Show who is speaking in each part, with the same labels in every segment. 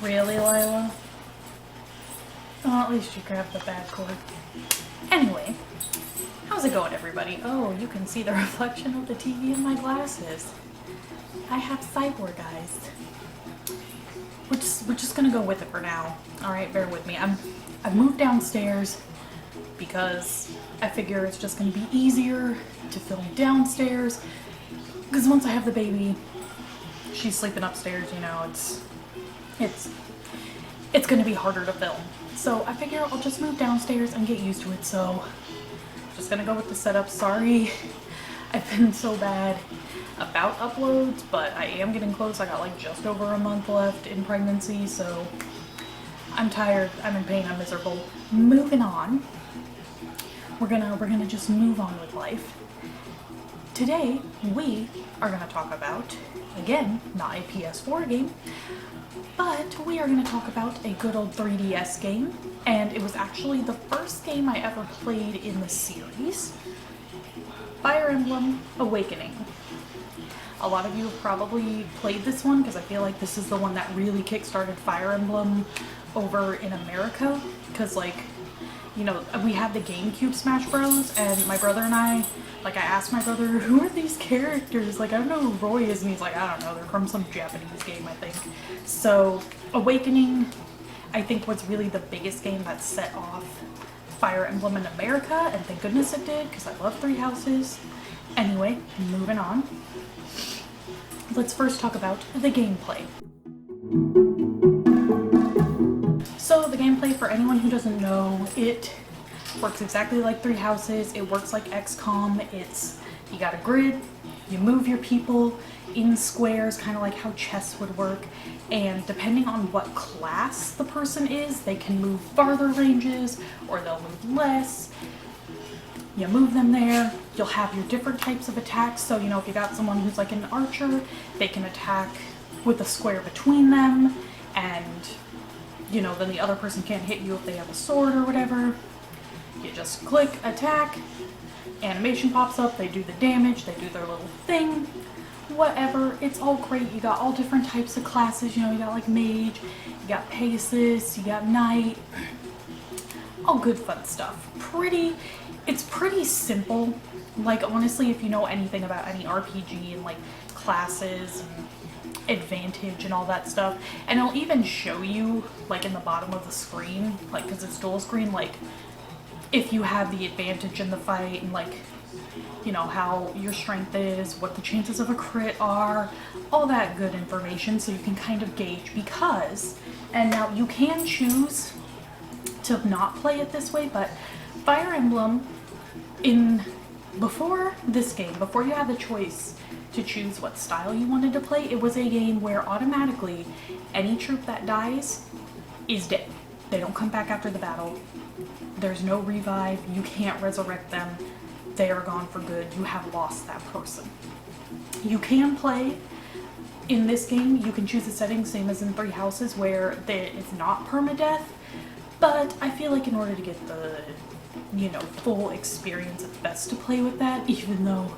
Speaker 1: Really, Lila? Well, at least you grabbed the bad cord. Anyway, how's it going, everybody? Oh, you can see the reflection of the TV in my glasses. I have cyborg eyes. We're just gonna go with it for now. Alright, bear with me. I've moved downstairs because I figure it's just gonna be easier to film downstairs. Because once I have the baby, she's sleeping upstairs, you know, it's gonna be harder to film. So I figure I'll just move downstairs and get used to it. So just gonna go with the setup. Sorry, I've been so bad about uploads, but I am getting close. I got like just over a month left in pregnancy, so I'm tired, I'm in pain, I'm miserable. Moving on. We're gonna just move on with life. Today we are gonna talk about, again, not a PS4 game, but we are going to talk about a good old 3DS game, and it was actually the first game I ever played in the series, Fire Emblem Awakening. A lot of you have probably played this one because I feel like this is the one that really kickstarted Fire Emblem over in America, because like, you know, we had the GameCube Smash Bros, and my brother and I asked my brother, who are these characters? Like, I don't know who Roy is, and he's like, I don't know, they're from some Japanese game, I think. So, Awakening, I think, was really the biggest game that set off Fire Emblem in America, and thank goodness it did, because I love Three Houses. Anyway, moving on. Let's first talk about the gameplay. So the gameplay, for anyone who doesn't know, it works exactly like Three Houses. It works like XCOM. You got a grid, you move your people in squares, kind of like how chess would work, and depending on what class the person is, they can move farther ranges or they'll move less. You move them there, you'll have your different types of attacks. So, you know, if you got someone who's like an archer, they can attack with a square between them, and you know, then the other person can't hit you if they have a sword or whatever. You just click, attack, animation pops up, they do the damage, they do their little thing, whatever. It's all great. You got all different types of classes, you know, you got like mage, you got pegasus, you got knight, all good fun stuff. It's pretty simple. Like, honestly, if you know anything about any RPG and like classes and advantage and all that stuff, and it'll even show you like in the bottom of the screen, like, because it's dual screen, like if you have the advantage in the fight, and like, you know, how your strength is, what the chances of a crit are, all that good information, so you can kind of gauge. Because, and now you can choose to not play it this way, but Fire Emblem, before this game, before you had the choice to choose what style you wanted to play, it was a game where automatically any troop that dies is dead. They don't come back after the battle. There's no revive. You can't resurrect them. They are gone for good. You have lost that person. You can play in this game. You can choose a setting, same as in Three Houses, where it's not permadeath. But I feel like in order to get the, you know, full experience, it's best to play with that, even though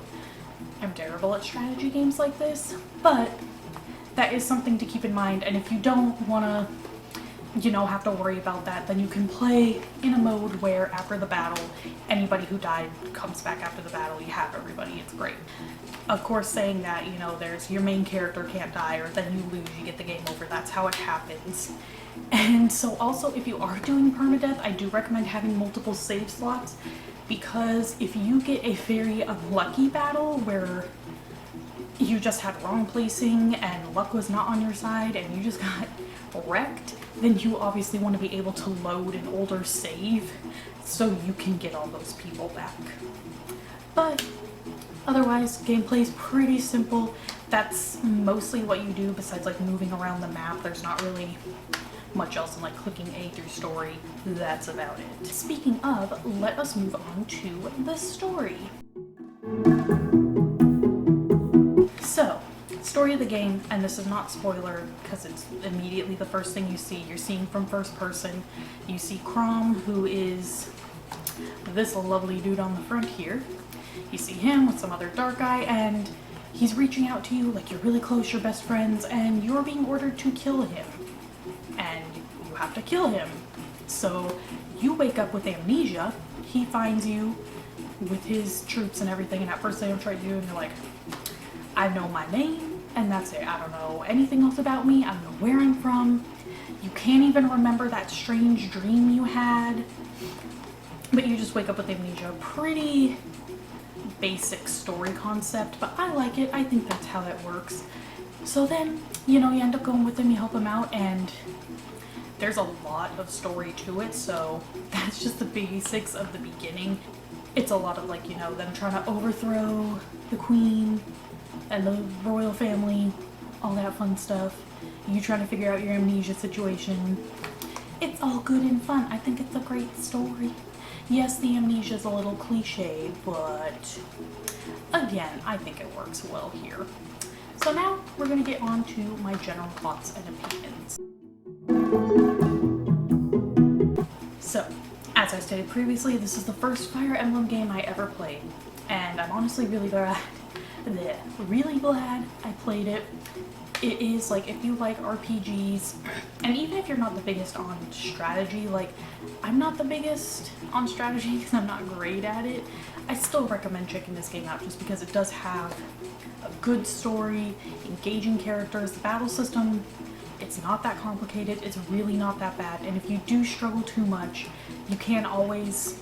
Speaker 1: I'm terrible at strategy games like this. But that is something to keep in mind, and if you don't want to, you know, have to worry about that, then you can play in a mode where after the battle, anybody who died comes back after the battle. You have everybody. It's great. Of course, saying that, you know, there's your main character can't die, or then you lose, you get the game over. That's how it happens. And so also, if you are doing permadeath, I do recommend having multiple save slots, because if you get a very unlucky battle where you just had wrong placing and luck was not on your side and you just got wrecked, then you obviously want to be able to load an older save so you can get all those people back. But otherwise, gameplay is pretty simple. That's mostly what you do besides like moving around the map. There's not really much else than like clicking A through story. That's about it. Speaking of, let us move on to the story. So, story of the game, and this is not spoiler because it's immediately the first thing you see. You're seeing from first person. You see Crom, who is this lovely dude on the front here. You see him with some other dark guy, and he's reaching out to you like you're really close, you're best friends, and you're being ordered to kill him. have to kill him. So you wake up with amnesia, he finds you with his troops and everything, and at first they don't try you, and you're like, I know my name, and that's it. I don't know anything else about me. I don't know where I'm from. You can't even remember that strange dream you had. But you just wake up with amnesia. Pretty basic story concept, but I like it. I think that's how that works. So then, you know, you end up going with him, you help him out, and there's a lot of story to it, so that's just the basics of the beginning. It's a lot of, like, you know, them trying to overthrow the queen and the royal family, all that fun stuff. You trying to figure out your amnesia situation. It's all good and fun. I think it's a great story. Yes, the amnesia is a little cliche, but again, I think it works well here. So now we're going to get on to my general thoughts and opinions. So, as I stated previously, this is the first Fire Emblem game I ever played, and I'm honestly really glad I played it. It is, like, if you like RPGs, and even if you're not the biggest on strategy, like, I'm not the biggest on strategy because I'm not great at it, I still recommend checking this game out just because it does have a good story, engaging characters, the battle system, it's not that complicated, it's really not that bad, and if you do struggle too much, you can always,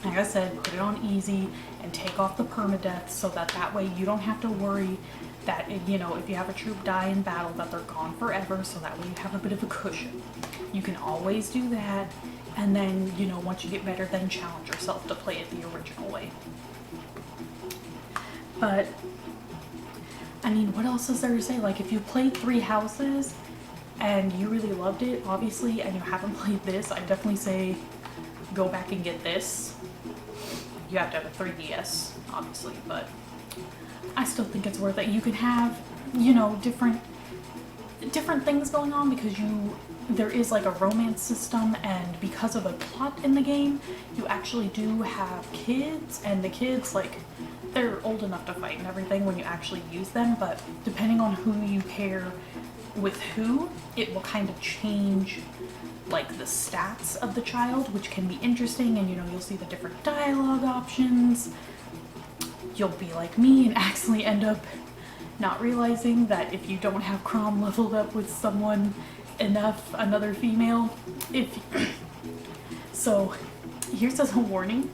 Speaker 1: like I said, put it on easy and take off the permadeath so that way you don't have to worry that, you know, if you have a troop die in battle that they're gone forever, so that way you have a bit of a cushion. You can always do that, and then, you know, once you get better, then challenge yourself to play it the original way. But I mean, what else is there to say? Like, if you played Three Houses and you really loved it, obviously, and you haven't played this, I definitely say go back and get this. You have to have a 3DS, obviously, but I still think it's worth it. You can have, you know, different things going on because there is like a romance system, and because of a plot in the game, you actually do have kids, and the kids, like, they're old enough to fight and everything when you actually use them, but depending on who you pair with who, it will kind of change, like, the stats of the child, which can be interesting, and, you know, you'll see the different dialogue options. You'll be like me and accidentally end up not realizing that if you don't have Chrom leveled up with someone enough, another female, so here's as a warning.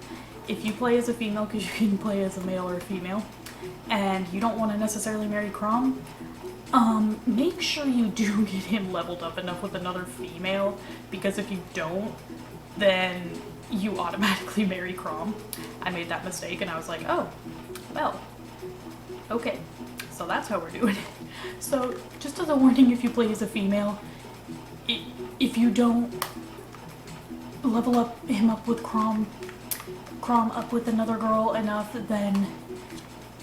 Speaker 1: If you play as a female, because you can play as a male or a female, and you don't want to necessarily marry Chrom, make sure you do get him leveled up enough with another female, because if you don't, then you automatically marry Chrom. I made that mistake and I was like, oh, well, okay, so that's how we're doing it. So just as a warning, if you play as a female, if you don't level him up with Chrom up with another girl enough, then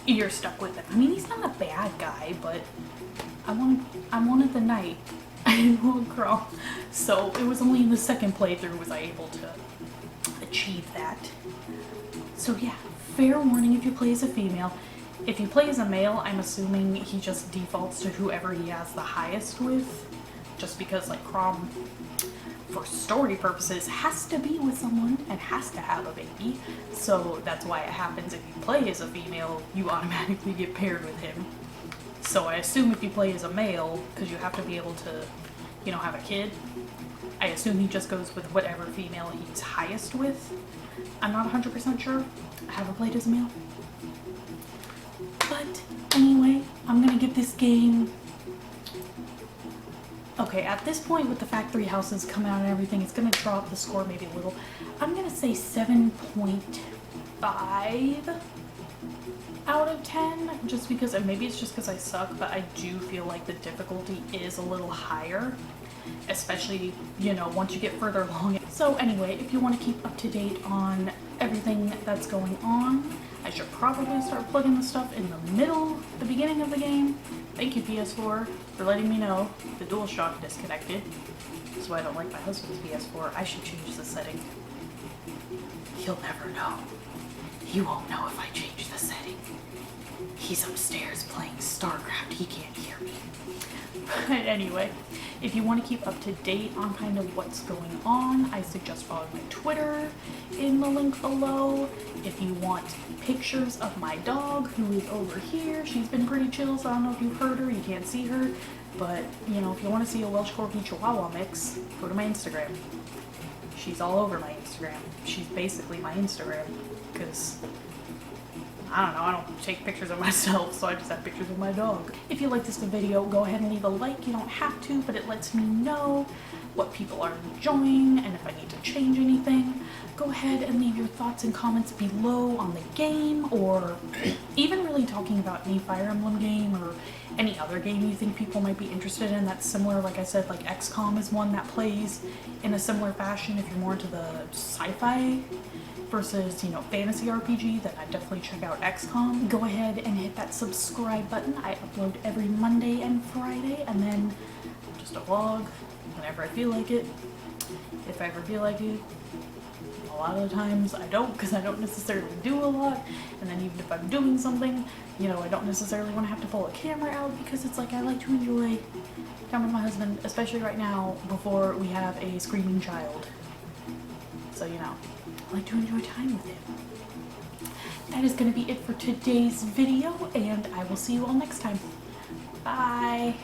Speaker 1: you're stuck with him. I mean, he's not a bad guy, but I wanted the knight. I didn't want Chrom. So it was only in the second playthrough was I able to achieve that. So yeah, fair warning if you play as a female. If you play as a male, I'm assuming he just defaults to whoever he has the highest with, just because, like, Chrom, for story purposes, has to be with someone and has to have a baby. So that's why it happens if you play as a female, you automatically get paired with him. So I assume if you play as a male, because you have to be able to, you know, have a kid, I assume he just goes with whatever female he's highest with. I'm not 100% sure. I haven't played as a male. But anyway, I'm gonna give this game... Okay, at this point, with the fact Three Houses come out and everything, it's gonna drop the score maybe a little. I'm gonna say 7.5 out of 10, just because, and maybe it's just because I suck, but I do feel like the difficulty is a little higher, especially, you know, once you get further along. So anyway, if you want to keep up to date on everything that's going on, I should probably start plugging the stuff in the beginning of the game. Thank you, PS4, for letting me know the DualShock disconnected, so I don't like my husband's PS4. I should change the setting. He'll never know. He won't know if I change the setting. He's upstairs playing StarCraft. He can't hear me. But anyway, If you want to keep up to date on kind of what's going on, I suggest following my Twitter in the link below. If you want pictures of my dog, who is over here, she's been pretty chill, so I don't know if you've heard her, you can't see her, but you know, if you want to see a Welsh Corgi Chihuahua mix, go to my Instagram. She's all over my Instagram. She's basically my Instagram, because I don't know, I don't take pictures of myself, so I just have pictures of my dog. If you like this video, go ahead and leave a like. You don't have to, but it lets me know what people are enjoying and if I need to change anything. Go ahead and leave your thoughts and comments below on the game, or even really talking about any Fire Emblem game or any other game you think people might be interested in that's similar. Like I said, like XCOM is one that plays in a similar fashion. If you're more into the sci-fi versus, you know, fantasy RPG, then I'd definitely check out XCOM. Go ahead and hit that subscribe button. I upload every Monday and Friday, and then just a vlog whenever I feel like it. If I ever feel like it. A lot of the times I don't, because I don't necessarily do a lot, and then even if I'm doing something, you know, I don't necessarily want to have to pull a camera out, because it's like I like to enjoy time with my husband, especially right now before we have a screaming child. So, you know, I like to enjoy time with him. That is going to be it for today's video, and I will see you all next time. Bye!